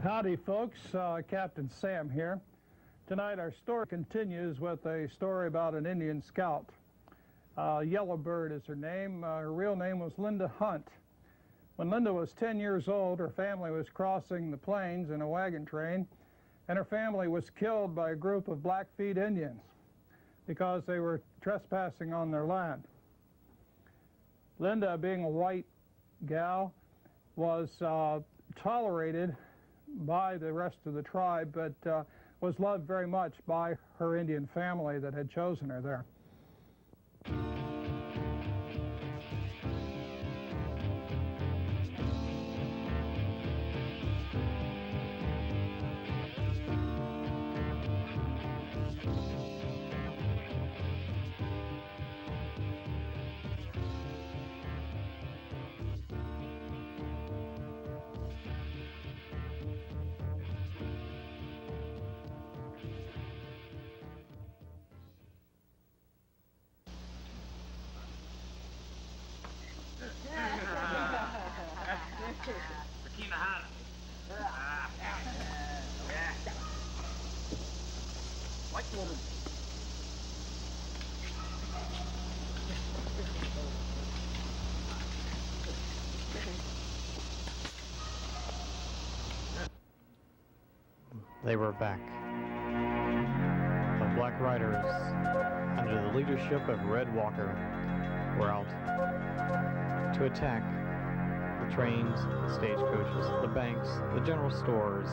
Howdy, folks. Captain Sam here. Tonight our story continues with a story about an Indian scout. Yellowbird is her name. Her real name was Linda Hunt. When Linda was 10 years old, her family was crossing the plains in a wagon train, and her family was killed by a group of Blackfeet Indians because they were trespassing on their land. Linda, being a white gal, was tolerated by the rest of the tribe, but was loved very much by her Indian family that had chosen her there. White woman. They were back. The Black Riders, under the leadership of Red Walker, were out to attack the trains, the stagecoaches, the banks, the general stores,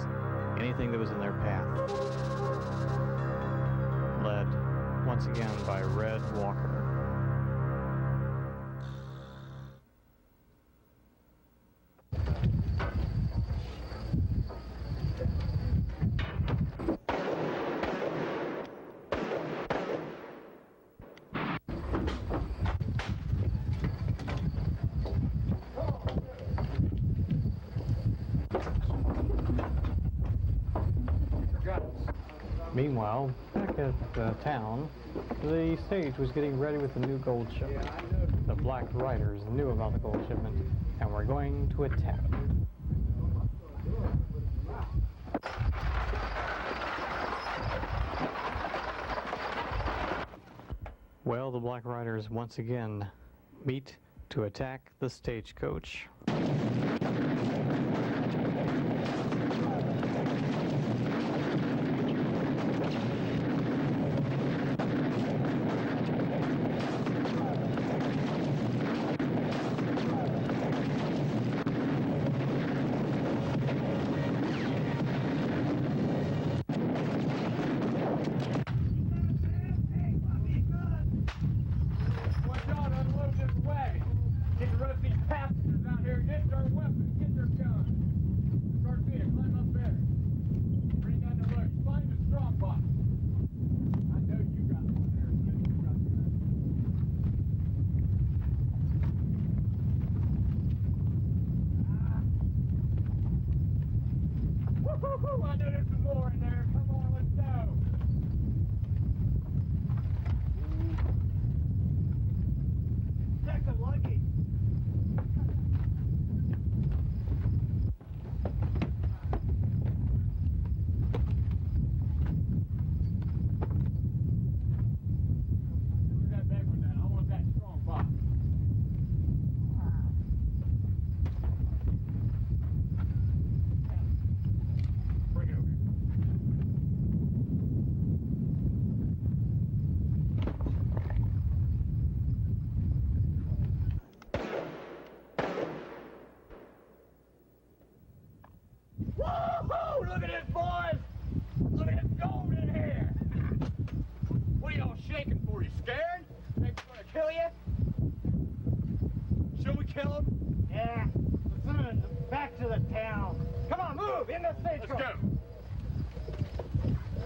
anything that was in their path. Led, once again, by Red Walker. Meanwhile, back at town, the stage was getting ready with the new gold shipment. The Black Riders knew about the gold shipment and were going to attack. Well, the Black Riders once again meet to attack the stagecoach. I know there's some more in there. Come on, let's go. Check the luggage. Move that back one down. I want that strong box. Bring it over here. Woo-hoo! Look at this, boys! Look at this gold in here! What are y'all shaking for? You scared? Think we're gonna kill you? Should we kill him? Yeah. Soon, back to the town. Come on, move! In the stagecoach! Let's go!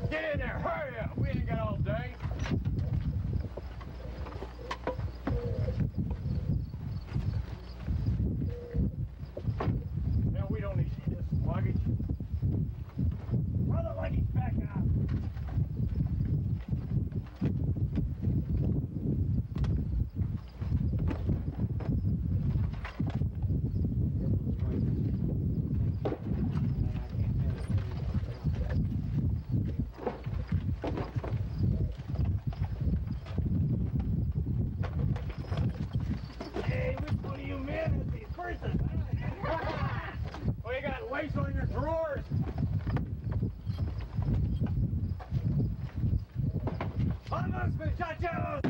Get in there! Hurry up! We ain't got all day. Now we don't need this luggage. Throw the luggage back out. Peterson. Well, you got lace on your drawers. Vamos, muchachos!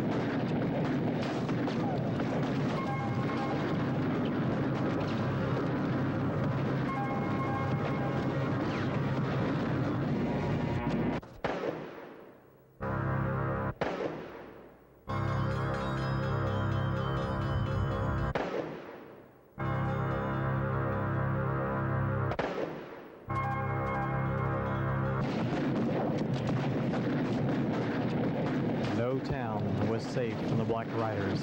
No town was safe from the Black Riders.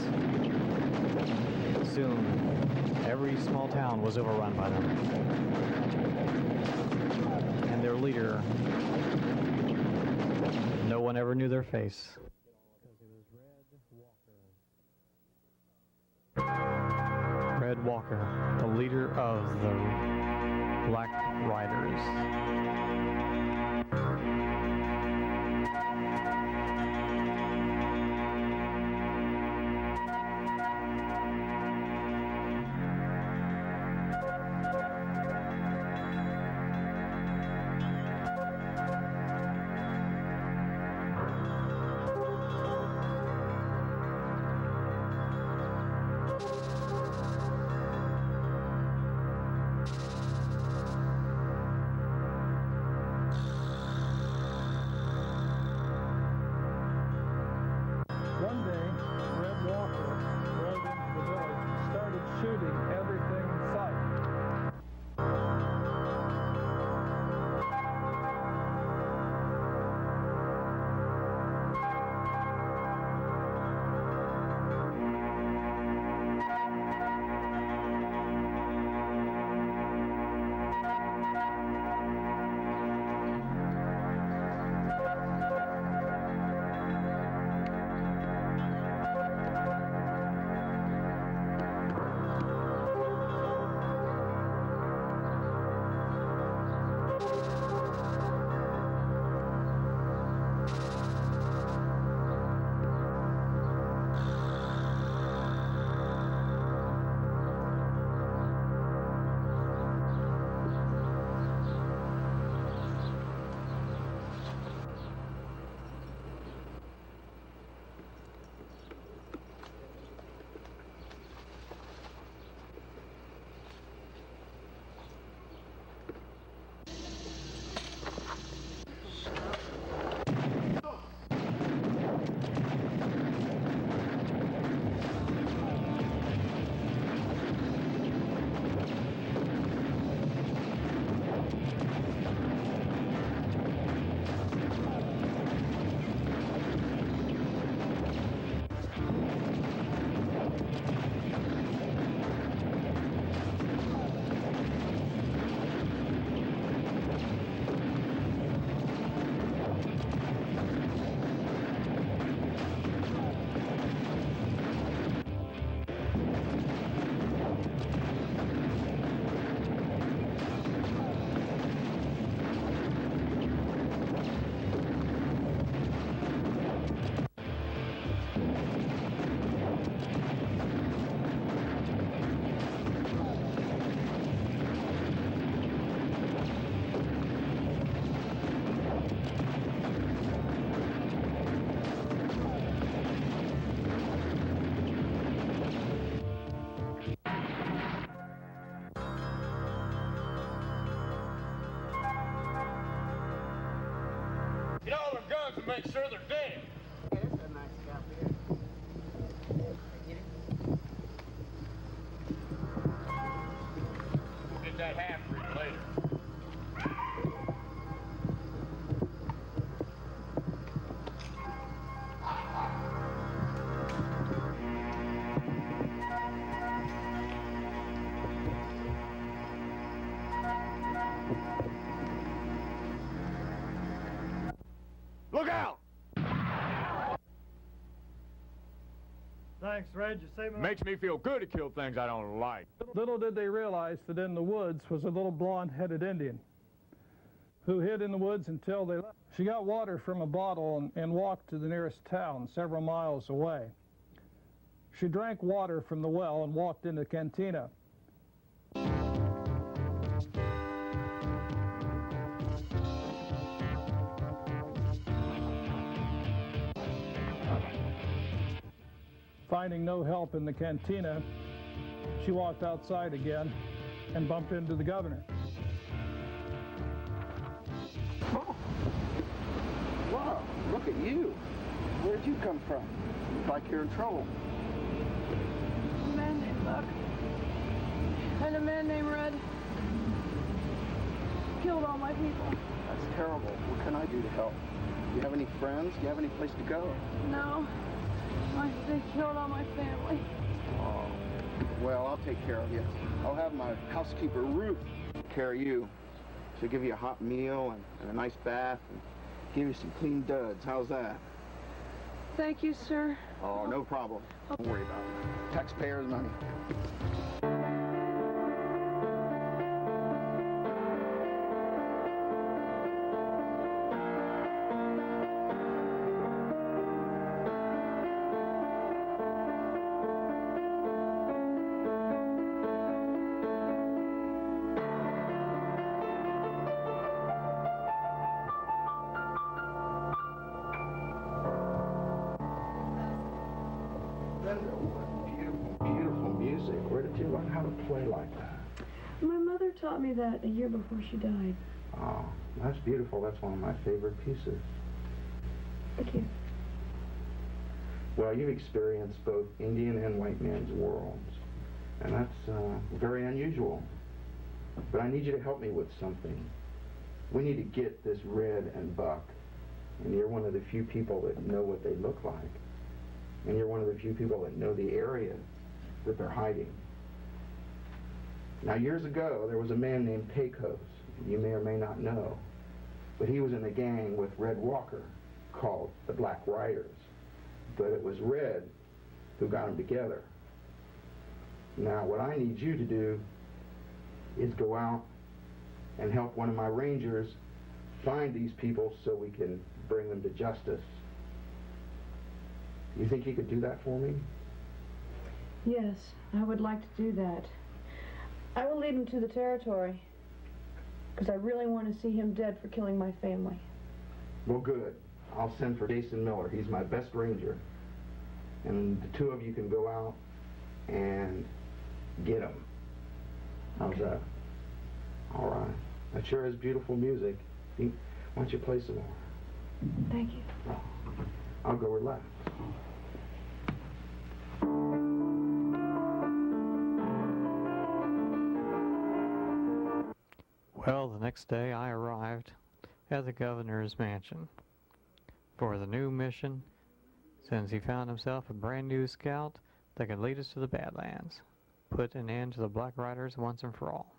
Soon, every small town was overrun by them. And their leader, no one ever knew their face. Red Walker, the leader of the Black Riders. One day, Red Walker rode into the village and started shooting everything in sight. Get all them guns and make sure they're dead. Yeah, this is a nice scalp here. Get it? We'll get that half-breed later. Look out! Thanks, Red. You saved me. Makes me feel good to kill things I don't like. Little did they realize that in the woods was a little blonde-headed Indian who hid in the woods until they left. She got water from a bottle and walked to the nearest town several miles away. She drank water from the well and walked into the cantina. Finding no help in the cantina, she walked outside again and bumped into the governor. Oh. Wow, look at you. Where'd you come from? Looks like you're in trouble. A man named Buck and a man named Red killed all my people. That's terrible. What can I do to help? Do you have any friends? Do you have any place to go? No, they killed all my family. Oh, well, I'll take care of you. I'll have my housekeeper, Ruth, take care of you. She'll give you a hot meal and a nice bath and give you some clean duds. How's that? Thank you, sir. Oh, no problem. Don't worry about it. Taxpayers' money. Beautiful music. Where did you learn how to play like that? My mother taught me that a year before she died. Oh, that's beautiful. That's one of my favorite pieces. Thank you. Well, you've experienced both Indian and white man's worlds, and that's very unusual. But I need you to help me with something. We need to get this Red and Buck, and you're one of the few people that know what they look like. And you're one of the few people that know the area that they're hiding. Now, years ago, there was a man named Pecos. You may or may not know. But he was in a gang with Red Walker called the Black Riders. But it was Red who got them together. Now, what I need you to do is go out and help one of my rangers find these people so we can bring them to justice. You think you could do that for me? Yes, I would like to do that. I will lead him to the territory, because I really want to see him dead for killing my family. Well, good. I'll send for Jason Miller. He's my best ranger. And the two of you can go out and get him. How's that? All right. That sure is beautiful music. Why don't you play some more? Thank you. I'll go relax. Well, the next day I arrived at the governor's mansion for the new mission, since he found himself a brand new scout that could lead us to the Badlands, put an end to the Black Riders once and for all.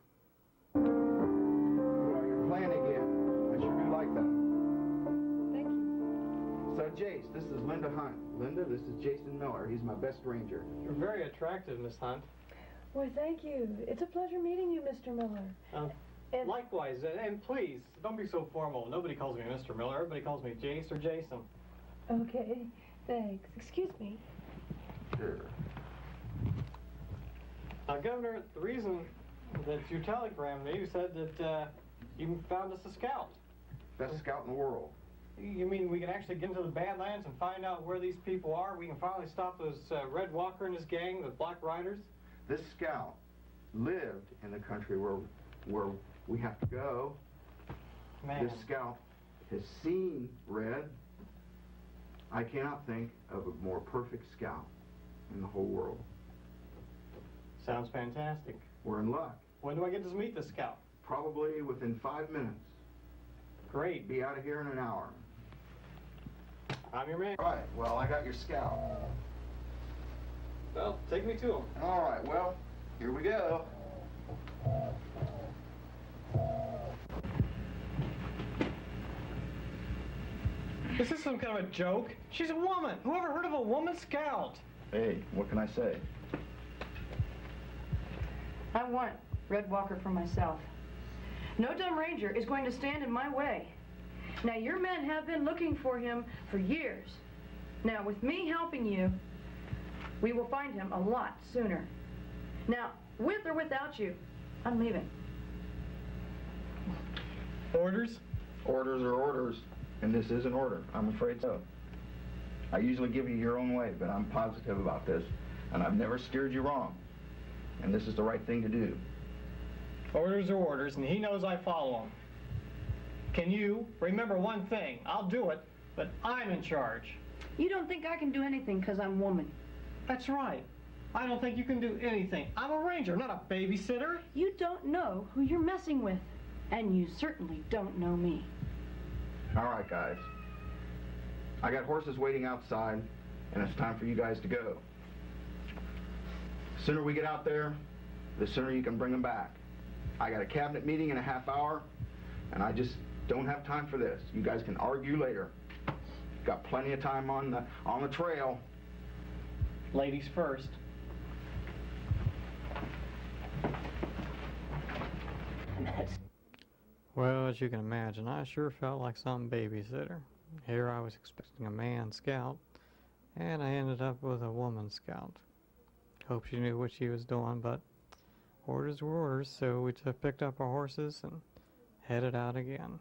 Well, you're playing again. I sure do like that. Thank you. So, Jace, this is Linda Hunt. Linda, this is Jason Miller. He's my best ranger. You're very attractive, Miss Hunt. Why, thank you. It's a pleasure meeting you, Mr. Miller. And Likewise, and please, don't be so formal. Nobody calls me Mr. Miller. Everybody calls me Jace or Jason. Okay, thanks. Excuse me. Sure. Governor, the reason that you telegrammed me, you said that you found us a scout. Best scout in the world. You mean we can actually get into the Badlands and find out where these people are? We can finally stop those Red Walker and his gang, the Black Riders? This scout lived in the country where we have to go. Man. This scout has seen Red. I cannot think of a more perfect scout in the whole world. Sounds fantastic. We're in luck. When do I get to meet the scout? Probably within 5 minutes. Great. Be out of here in an hour. I'm your man. All right, well, I got your scout. Well, take me to him. All right, well, here we go. Is this some kind of a joke? She's a woman. Who ever heard of a woman scout? Hey, what can I say? I want Red Walker for myself. No dumb ranger is going to stand in my way. Now, your men have been looking for him for years. Now, with me helping you, we will find him a lot sooner. Now, with or without you, I'm leaving. Orders? Orders are orders, and this is an order. I'm afraid so. I usually give you your own way, but I'm positive about this, and I've never steered you wrong. And this is the right thing to do. Orders are orders, and he knows I follow them. Can you remember one thing? I'll do it, but I'm in charge. You don't think I can do anything because I'm woman. That's right. I don't think you can do anything. I'm a ranger, not a babysitter. You don't know who you're messing with, and you certainly don't know me. All right, guys. I got horses waiting outside, and it's time for you guys to go. The sooner we get out there, the sooner you can bring them back. I got a cabinet meeting in a half hour, and I just don't have time for this. You guys can argue later. Got plenty of time on the trail. Ladies first. Well, as you can imagine, I sure felt like some babysitter. Here I was expecting a man scout, and I ended up with a woman scout. Hope she knew what she was doing, but orders were orders, so we picked up our horses and headed out again.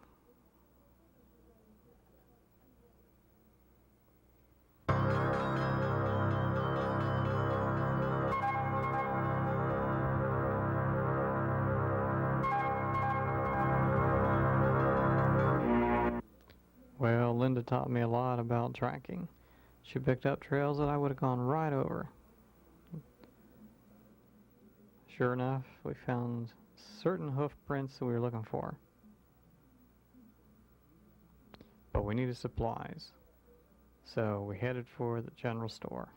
Well, Linda taught me a lot about tracking. She picked up trails that I would have gone right over. Sure enough, we found certain hoof prints that we were looking for. But we needed supplies, so we headed for the general store.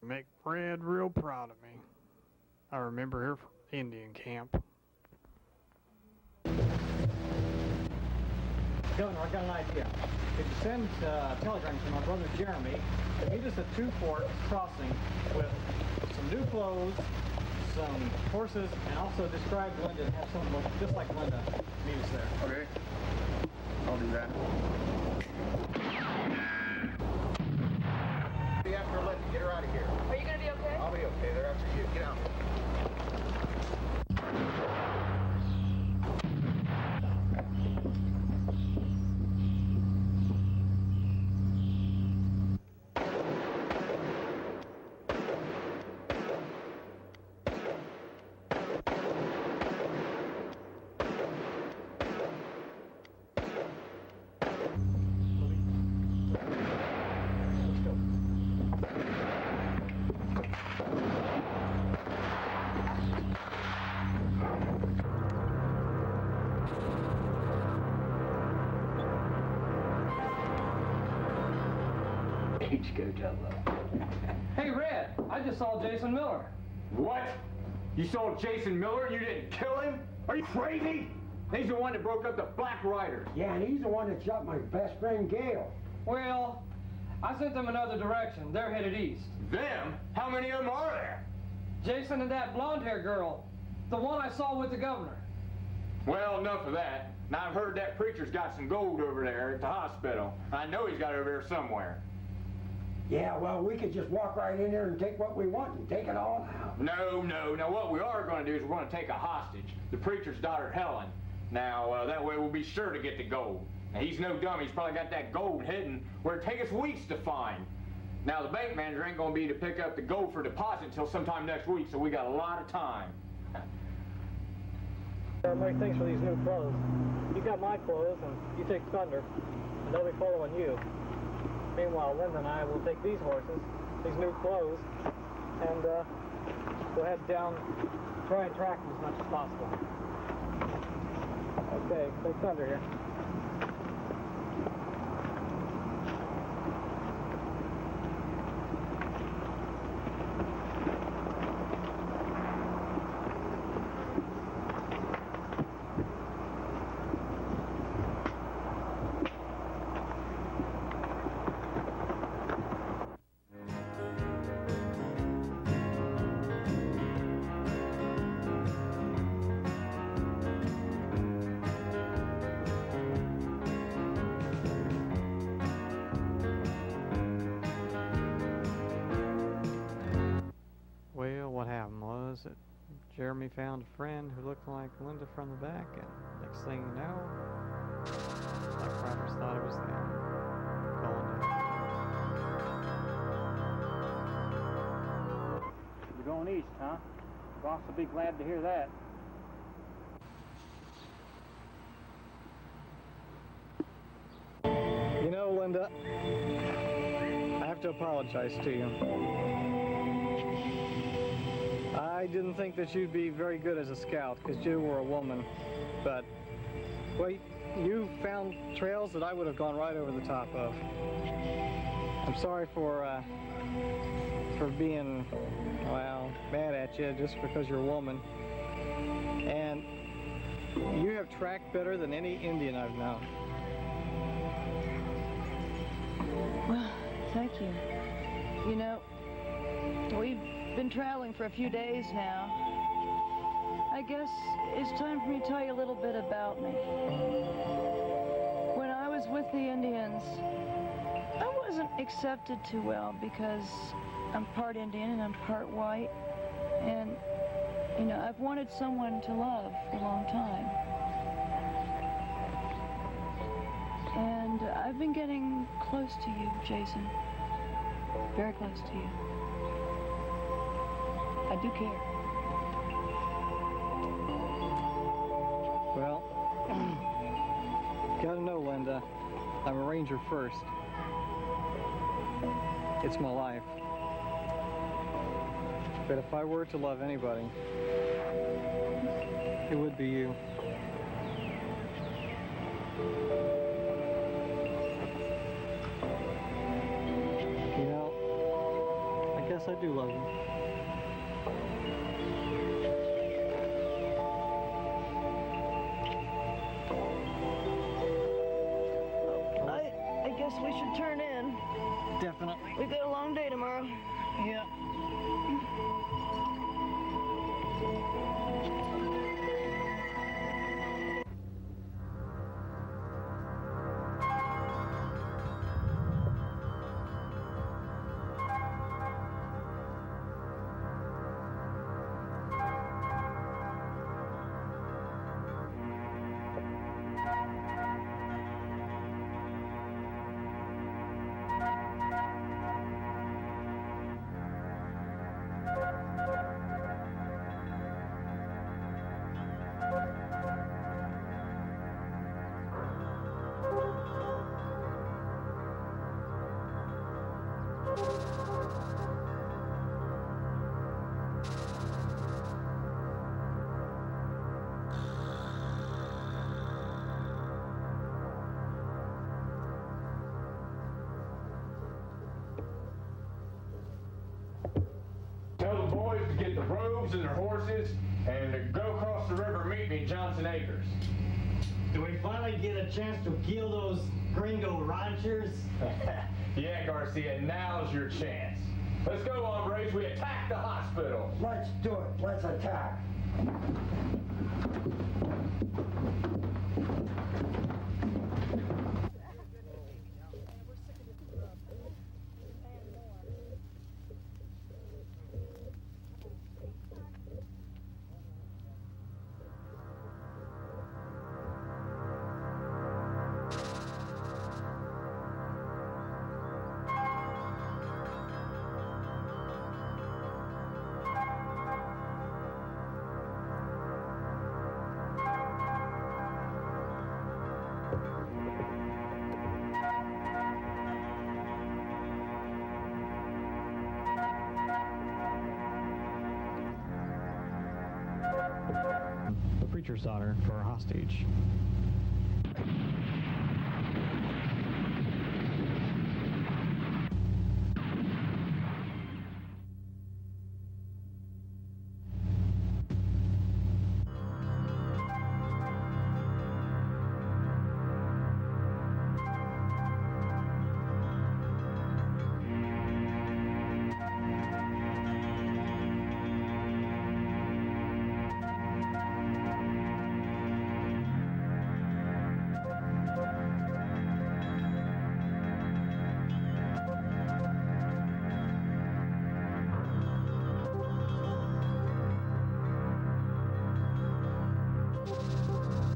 Make Fred real proud of me. I remember her from Indian camp. Governor, I got an idea. Could you send a telegram to my brother Jeremy to meet us at Two Forks Crossing with some new clothes, some horses, and also describe Linda and have someone look just like Linda meet us there. Okay. I'll do that. Be after Linda. Get her out of here. Are you going to be okay? I'll be okay. They're after you. Get out. Hey, Red, I just saw Jason Miller. What? You saw Jason Miller and you didn't kill him? Are you crazy? He's the one that broke up the Black Riders. Yeah, and he's the one that shot my best friend, Gail. Well, I sent them another direction. They're headed east. Them? How many of them are there? Jason and that blonde-haired girl, the one I saw with the governor. Well, enough of that. Now, I've heard that preacher's got some gold over there at the hospital. I know he's got it over there somewhere. Yeah, well, we could just walk right in there and take what we want and take it all out. No. Now, what we are going to do is we're going to take a hostage, the preacher's daughter, Helen. Now, that way we'll be sure to get the gold. Now, he's no dummy. He's probably got that gold hidden where it take us weeks to find. Now, the bank manager ain't going to be to pick up the gold for deposit until sometime next week, so we got a lot of time. Mary, thanks for these new clothes. You got my clothes, and you take Thunder, and they'll be following you. Meanwhile, Linda and I will take these horses, these new clothes, and we'll head down, try and track them as much as possible. Okay, take Thunder here. Well, what happened was that Jeremy found a friend who looked like Linda from the back, and next thing you know, like riders thought it was them. Calling it. You're going east, huh? Boss will be glad to hear that. You know, Linda, I have to apologize to you. I didn't think that you'd be very good as a scout because you were a woman, but, well, you found trails that I would have gone right over the top of. I'm sorry for being, well, mad at you just because you're a woman. And you have tracked better than any Indian I've known. Well, thank you. You know, we've been traveling for a few days now. I guess it's time for me to tell you a little bit about me. When I was with the Indians, I wasn't accepted too well because I'm part Indian and I'm part white. And, you know, I've wanted someone to love for a long time. And I've been getting close to you, Jason. Very close to you. I do care. Well, gotta know, Linda, I'm a ranger first. It's my life. But if I were to love anybody, it would be you. You know, I guess I do love you. I guess we should turn in. Definitely. We've got a long day tomorrow. Yeah. Tell the boys to get the robes and their horses and to go across the river and meet me at Johnson Acres. Do we finally get a chance to kill those gringo ranchers? Yeah, Garcia, now's your chance. Let's go, hombres. We attack the hospital. Let's do it. Let's attack. preacher's daughter for a hostage.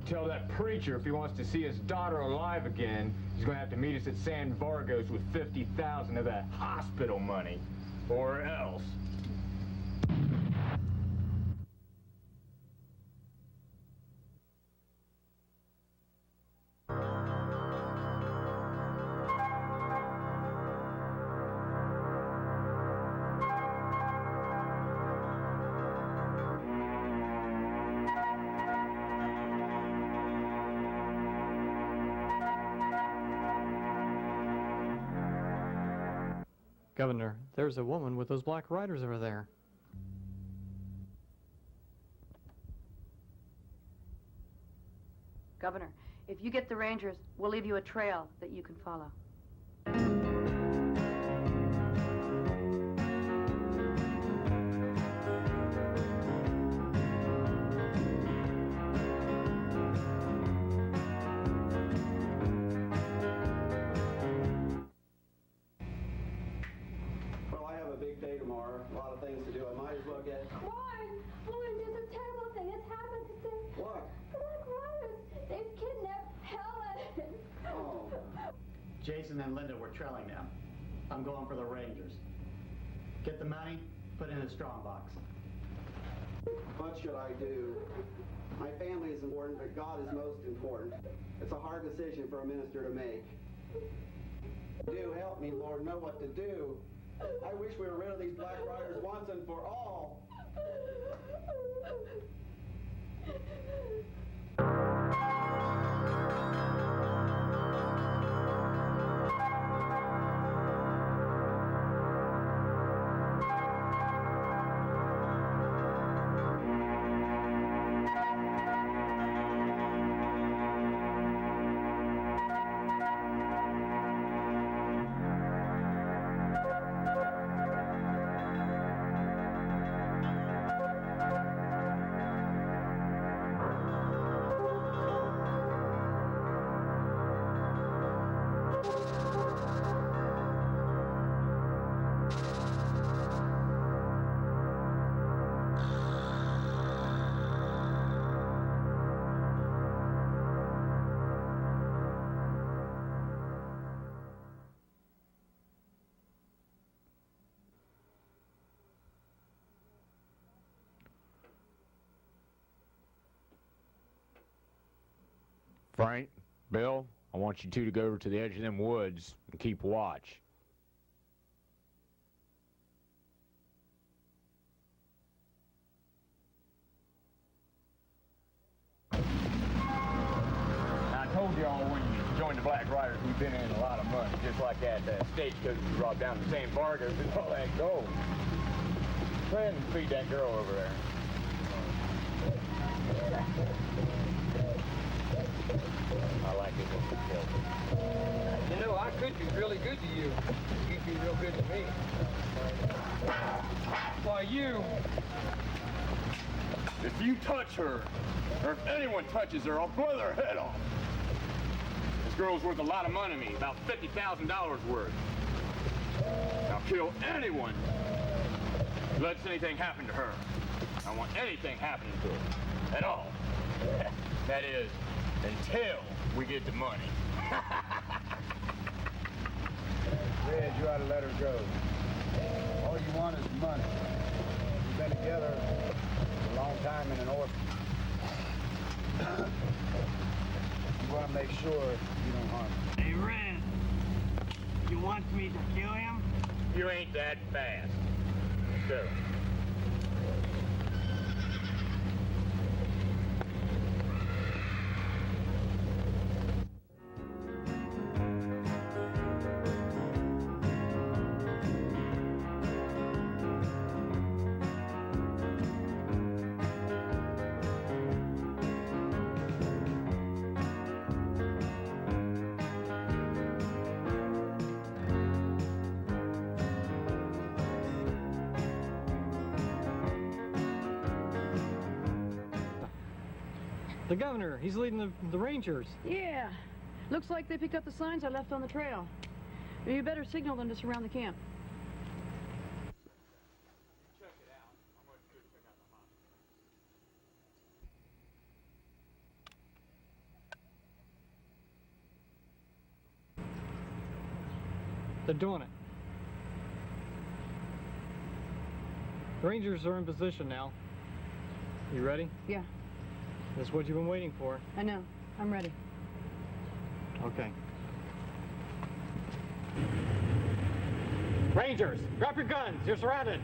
Tell that preacher if he wants to see his daughter alive again, he's going to have to meet us at San Vargos with 50,000 of that hospital money. Or else. Governor, there's a woman with those black riders over there. Governor, if you get the Rangers, we'll leave you a trail that you can follow. Well, I have a big day tomorrow, a lot of things to do. I might as well get... Warren, there's a terrible thing that's happened today. What? Black Riders, they've kidnapped Helen. Oh. Jason and Linda were trailing them. I'm going for the Rangers. Get the money, put it in a strong box. What should I do? My family is important, but God is most important. It's a hard decision for a minister to make. Do help me, Lord, know what to do. I wish we were rid of these Black Riders once and for all. Frank, Bill, I want you two to go over to the edge of them woods and keep watch. I told y'all when you joined the Black Riders, we've been in a lot of money, just like that stagecoach we brought down to San Vargos and all that gold. Go ahead and feed that girl over there. I like it when you kill me. You know, I could be really good to you. You'd be real good to me. Why, you... If you touch her, or if anyone touches her, I'll blow their head off. This girl's worth a lot of money to me, about $50,000 worth. I'll kill anyone who lets anything happen to her. I don't want anything happening to her, at all. That is, until we get the money. Red, you ought to let her go. All you want is money. We've been together a long time in an orphan. You want to make sure you don't harm her. Hey, Red, you want me to kill him? You ain't that fast. So. The governor, he's leading the Rangers. Yeah. Looks like they picked up the signs I left on the trail. You better signal them to surround the camp. Check it out. I'm going to go check out the hospital. They're doing it. The Rangers are in position now. You ready? Yeah, That's what you've been waiting for. I know. I'm ready. Okay. Rangers, drop your guns. You're surrounded.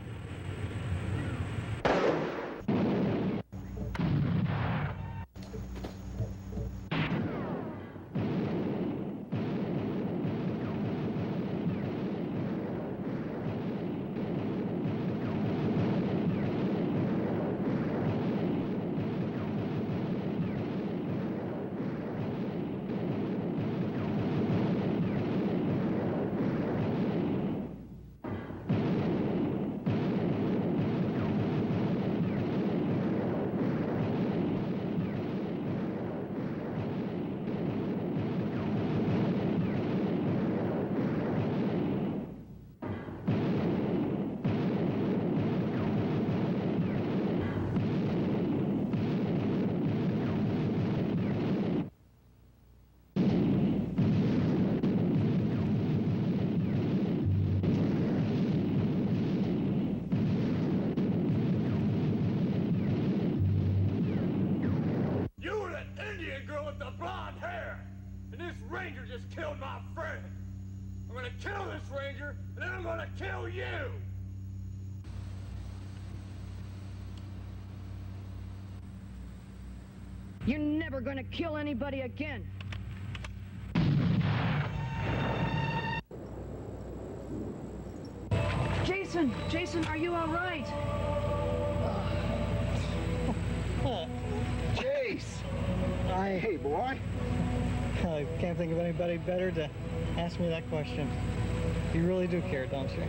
Ranger just killed my friend. I'm gonna kill this Ranger, and then I'm gonna kill you! You're never gonna kill anybody again. Jason, are you all right? Jace! Hey, boy. I can't think of anybody better to ask me that question. You really do care, don't you?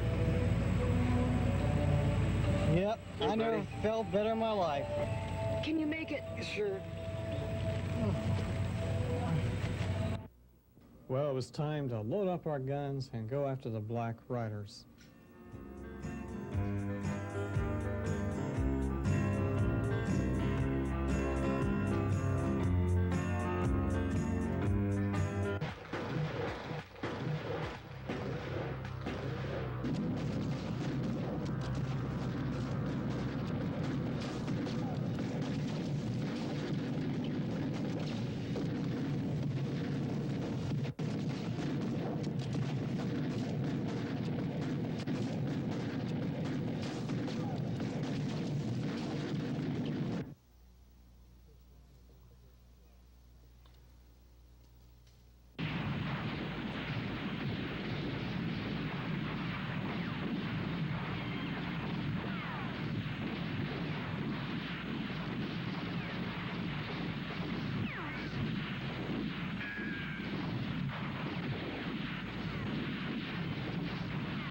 Yep, Hey, I never buddy. felt better in my life. Can you make it? Sure. Well, it was time to load up our guns and go after the Black Riders.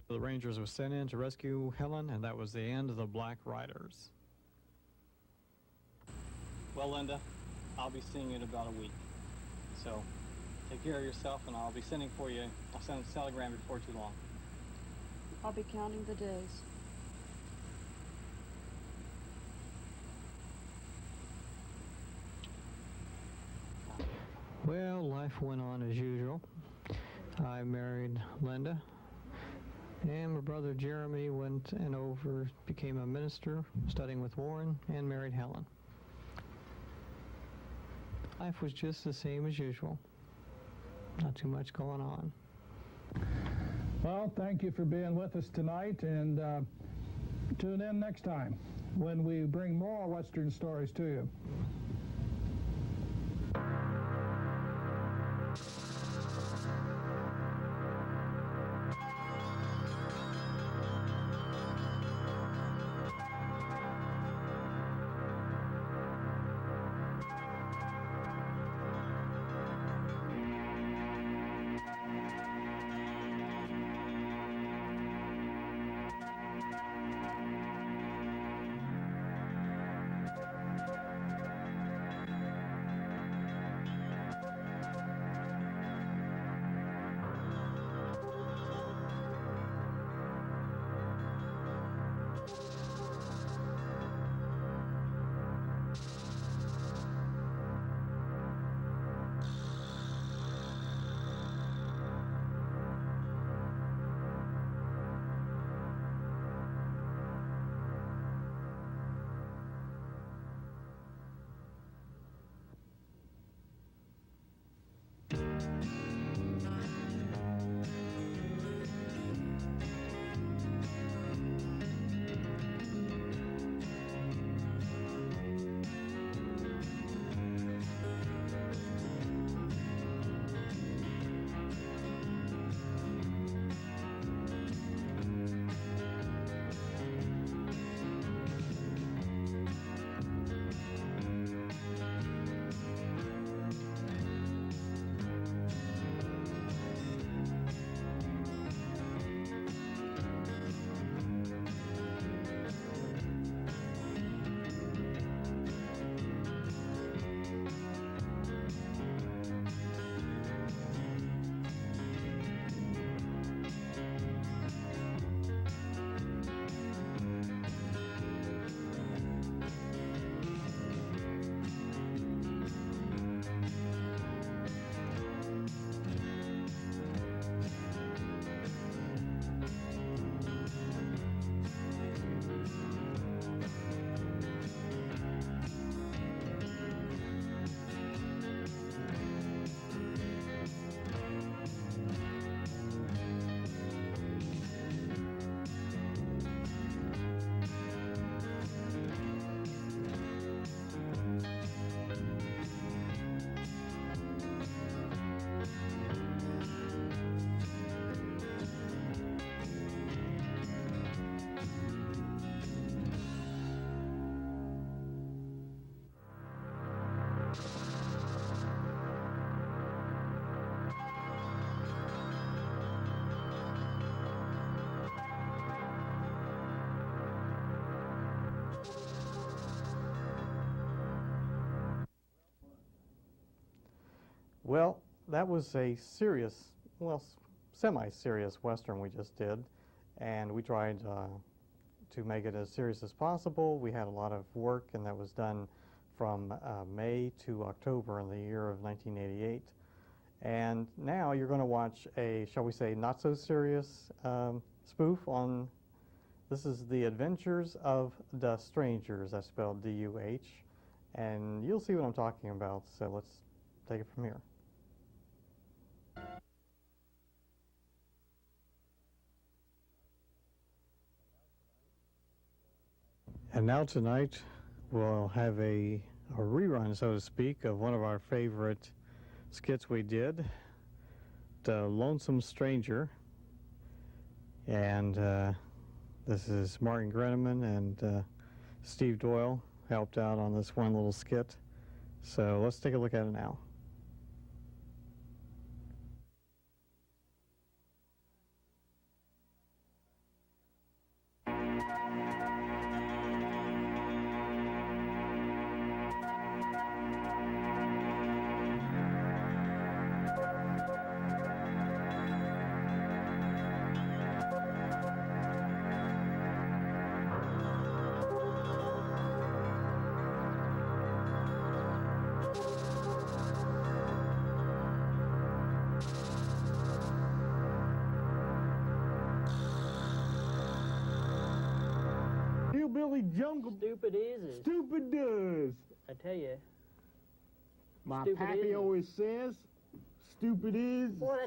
The Rangers were sent in to rescue Helen, and that was the end of the Black Riders. Well, Linda, I'll be seeing you in about a week. So, take care of yourself, and I'll be sending for you. I'll send a telegram before too long. I'll be counting the days. Well, life went on as usual. I married Linda, and my brother Jeremy went and became a minister, studying with Warren, and married Helen. Life was just the same as usual. Not too much going on. Well, thank you for being with us tonight, and tune in next time when we bring more Western stories to you. Well, that was a serious, well, semi-serious Western we just did, and we tried to make it as serious as possible. We had a lot of work, and that was done from May to October in the year of 1988. And now you're going to watch a, shall we say, not-so-serious spoof on, this is The Adventures of the Strangers, that's spelled D-U-H, and you'll see what I'm talking about, so let's take it from here. And now tonight we'll have a rerun, so to speak, of one of our favorite skits we did, The Lonesome Stranger. And this is Martin Greneman and Steve Doyle helped out on this one little skit. So let's take a look at it now. Hillbilly jungle. Stupid is it? Stupid does. I tell you. My Stupid pappy is. always says, stupid is. Well,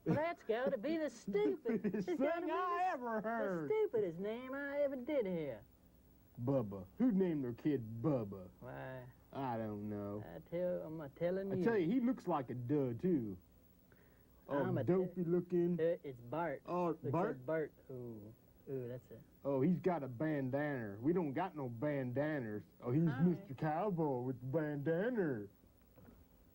that's got to be the stupidest thing I ever heard. The stupidest name I ever did hear. Bubba. Who named their kid Bubba? Why? I don't know. I'm not telling you. I tell you, he looks like a dud too. Oh, dopey looking. It's Bart. Oh, looks Bart. Like Bart. Ooh, that's it. Oh, he's got a bandana. We don't got no bandanas. Oh, he's Mr. Cowboy with the bandana.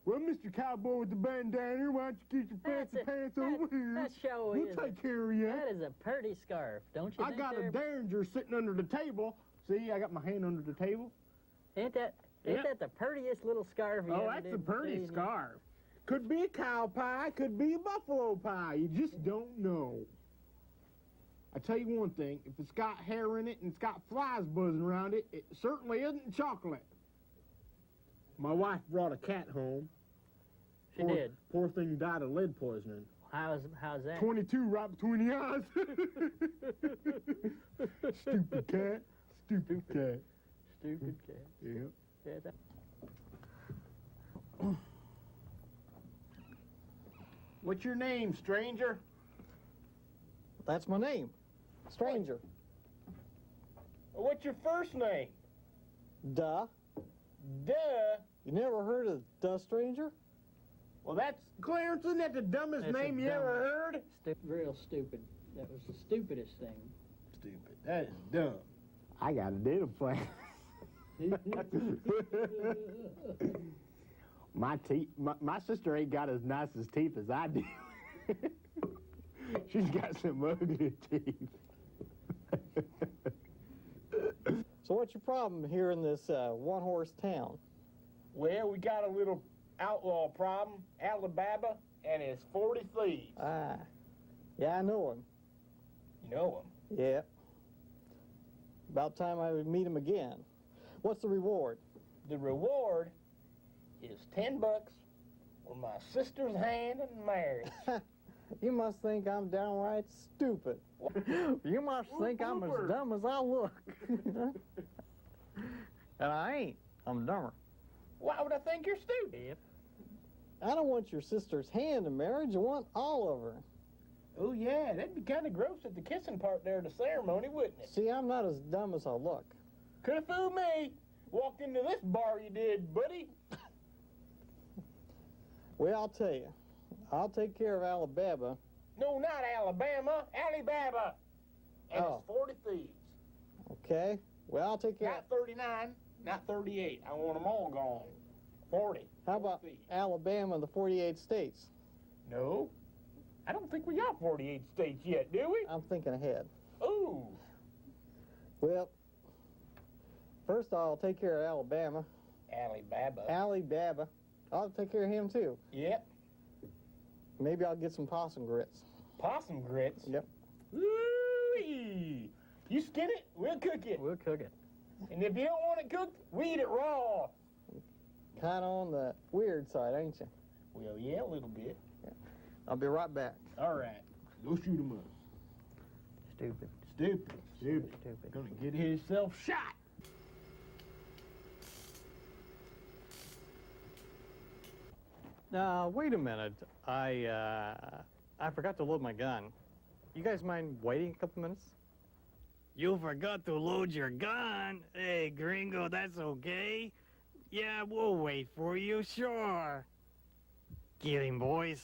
Well, Mr. Cowboy with the bandana, why don't you get your fancy pants over here? That show we'll take care of you. That is a pretty scarf, don't you I think? got a derringer sitting under the table. See, I got my hand under the table. Ain't that the prettiest little scarf you ever that's did a pretty see? scarf. Could be a cow pie, could be a buffalo pie. You just don't know. I tell you one thing, if it's got hair in it and it's got flies buzzing around it, it certainly isn't chocolate. My wife brought a cat home. She did. Poor thing died of lead poisoning. How's that? 22 right between the eyes. Stupid cat. Stupid cat. Stupid cat. Yeah. What's your name, stranger? That's my name. Stranger. What's your first name? Duh. Duh. You never heard of Duh Stranger? Well, that's Clarence. Isn't that the dumbest name you ever heard? Real stupid. That was the stupidest thing. Stupid. That is dumb. I got a data plan. My sister ain't got as nice as teeth as I do. She's got some ugly teeth. So what's your problem here in this one-horse town? Well, we got a little outlaw problem, Alabama, and his 40 thieves. Ah, yeah, I know him. You know him? Yeah. About time I would meet him again. What's the reward? The reward is $10 for my sister's hand in marriage. You must think I'm downright stupid. You must think I'm as dumb as I look. And I ain't. I'm dumber. Why would I think you're stupid? I don't want your sister's hand in marriage. I want all of her. Oh, yeah, that'd be kind of gross at the kissing part there of the ceremony, wouldn't it? See, I'm not as dumb as I look. Could have fooled me. Walked into this bar you did, buddy. Well, I'll tell you. I'll take care of Alabama. No, not Alabama. Alibaba. And Oh. it's 40 thieves. Okay. Well, I'll take care Not 39, not 38. I want them all gone. 40. How about thieves. Alabama and the 48 states? No. I don't think we got 48 states yet, do we? I'm thinking ahead. Ooh. Well, first I'll take care of Alabama. Alibaba. Alibaba. I'll take care of him, too. Yep. Maybe I'll get some possum grits. Possum grits? Yep. Ooh-wee. You skin it, we'll cook it. We'll cook it. And if you don't want it cooked, we eat it raw. Kind of on the weird side, ain't you? Well, yeah, a little bit. I'll be right back. All right. Go shoot him up. Stupid. Stupid. Stupid. Stupid. Gonna get himself shot. Now, wait a minute. I forgot to load my gun. You guys mind waiting a couple minutes? You forgot to load your gun? Hey, gringo, that's okay. Yeah, we'll wait for you, sure. Get him, boys.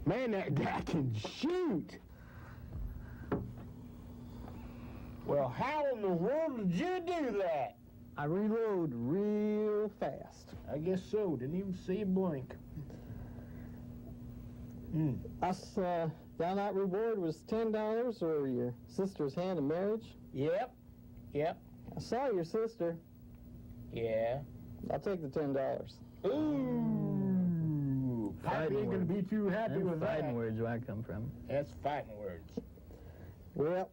Man, that guy can shoot. Well, how in the world did you do that? I reload real fast. I guess so. Didn't even see a blink. Us, down that reward was $10 or your sister's hand in marriage? Yep. Yep. I saw your sister. Yeah. I'll take the $10. Ooh. Pappy ain't gonna be too happy with that. Fighting words where I come from. That's fighting words. Well,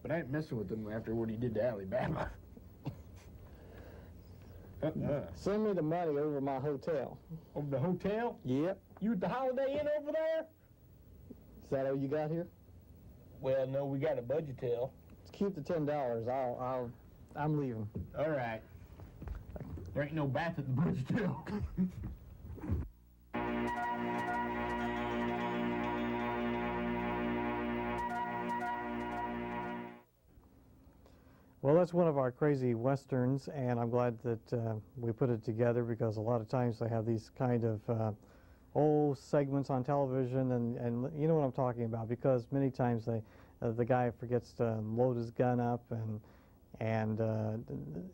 but I ain't messing with him after what he did to Alabama. Send me the money over my hotel. Over the hotel? Yep. You at the Holiday Inn over there? Is that all you got here? Well, no, we got a budgetel. Let's keep the $10. I'm leaving. All right. There ain't no bath at the budgetel. Well, that's one of our crazy westerns, and I'm glad that we put it together because a lot of times they have these kind of old segments on television, and you know what I'm talking about, because many times the guy forgets to load his gun up, and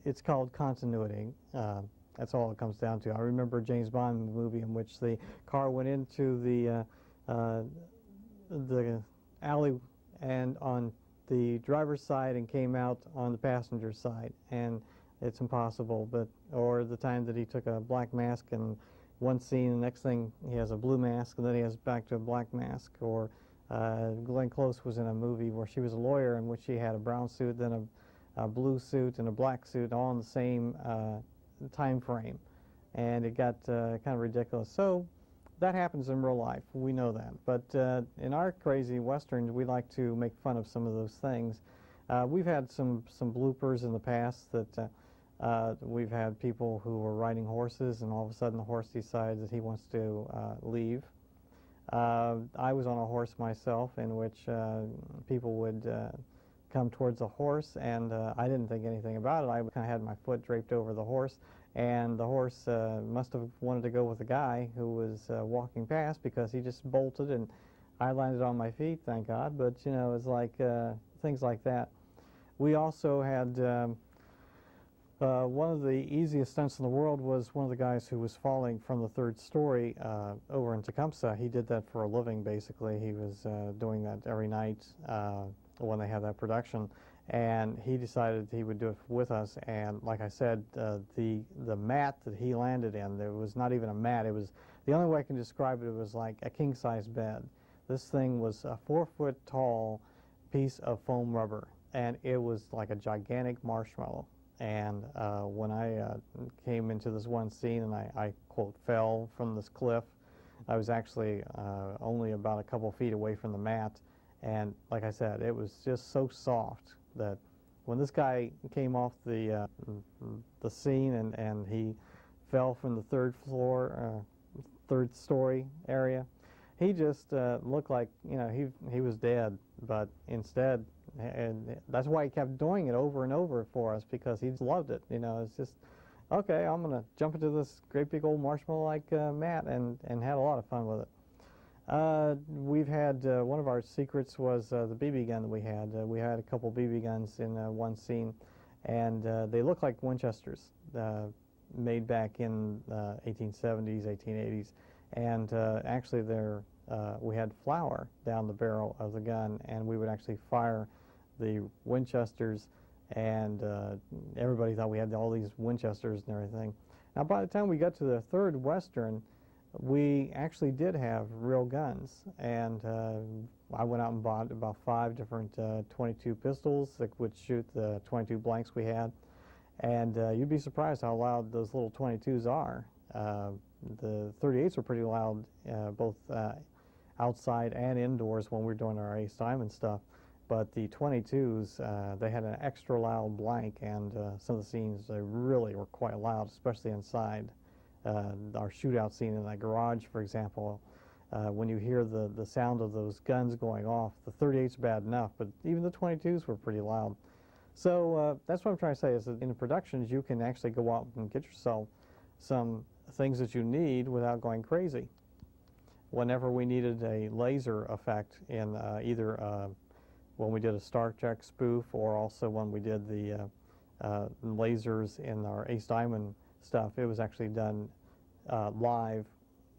it's called continuity. That's all it comes down to. I remember a James Bond movie in which the car went into the alley and on the driver's side and came out on the passenger side, and it's impossible. But or the time that he took a black mask in one scene, the next thing he has a blue mask, and then he has back to a black mask. Or Glenn Close was in a movie where she was a lawyer in which she had a brown suit, then a blue suit, and a black suit, all in the same time frame, and it got kind of ridiculous. So that happens in real life. We know that. But in our crazy westerns, we like to make fun of some of those things. We've had some bloopers in the past that we've had people who were riding horses, and all of a sudden the horse decides that he wants to leave. I was on a horse myself in which people would come towards the horse, and I didn't think anything about it. I kind of had my foot draped over the horse, and the horse must have wanted to go with the guy who was walking past, because he just bolted, and I landed on my feet, thank God. But you know, it's like things like that. We also had one of the easiest stunts in the world was one of the guys who was falling from the third story over in Tecumseh. He did that for a living, basically. He was doing that every night when they had that production, and he decided he would do it with us. And like I said, the mat that he landed in, there was not even a mat. It was, the only way I can describe it, it was like a king-size bed. This thing was a 4-foot tall piece of foam rubber, and it was like a gigantic marshmallow. And when I came into this one scene and I quote, fell from this cliff, I was actually only about a couple feet away from the mat. And like I said, it was just so soft that when this guy came off the scene and he fell from the third story area, he just looked like, you know, he was dead. But instead, and that's why he kept doing it over and over for us, because he loved it. You know, it's just, okay, I'm gonna jump into this great big old marshmallow-like mat, and had a lot of fun with it. We've had, one of our secrets was the BB gun that we had. We had a couple BB guns in one scene, and they look like Winchesters, made back in 1870s, 1880s. And actually we had flour down the barrel of the gun, and we would actually fire the Winchesters, and everybody thought we had all these Winchesters and everything. Now, by the time we got to the third Western, we actually did have real guns, and I went out and bought about 5 different 22 pistols that would shoot the 22 blanks we had, and you'd be surprised how loud those little 22s are. The 38s were pretty loud, both outside and indoors when we were doing our Ace Diamond stuff, but the 22s, they had an extra loud blank, and some of the scenes, they really were quite loud, especially inside. Our shootout scene in that garage, for example, when you hear the sound of those guns going off, the 38's bad enough, but even the 22s were pretty loud. So that's what I'm trying to say, is that in the productions you can actually go out and get yourself some things that you need without going crazy. Whenever we needed a laser effect in either when we did a Star Trek spoof, or also when we did the lasers in our Ace Diamond stuff, it was actually done live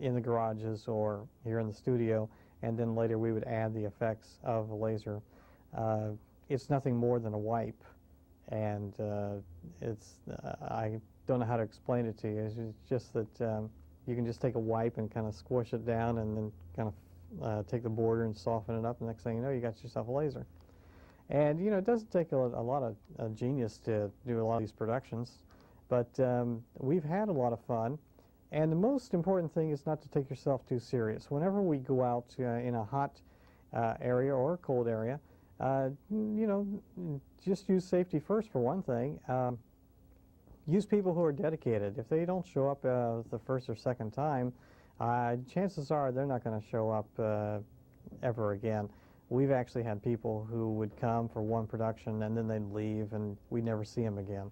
in the garages or here in the studio, and then later we would add the effects of a laser. It's nothing more than a wipe, and I don't know how to explain it to you. It's just that you can just take a wipe and kind of squish it down, and then kind of take the border and soften it up. The next thing you know, you got yourself a laser. And you know, it doesn't take a lot of genius to do a lot of these productions. But we've had a lot of fun. And the most important thing is not to take yourself too serious. Whenever we go out in a hot area or a cold area, you know, just use safety first for one thing. Use people who are dedicated. If they don't show up the first or second time, chances are they're not going to show up ever again. We've actually had people who would come for one production and then they'd leave and we'd never see them again.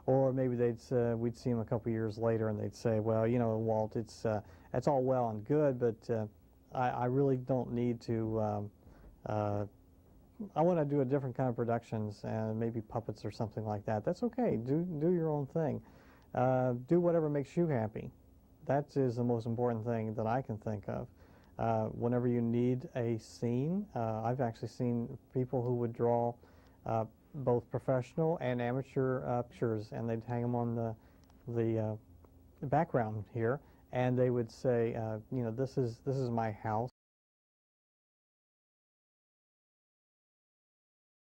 Or maybe we'd see them a couple years later and they'd say, well, you know, Walt, it's all well and good, but I really don't need to, I want to do a different kind of productions and maybe puppets or something like that. That's okay. Do your own thing. Do whatever makes you happy. That is the most important thing that I can think of. Whenever you need a scene, I've actually seen people who would draw both professional and amateur pictures, and they'd hang them on the background here, and they would say, you know, this is my house.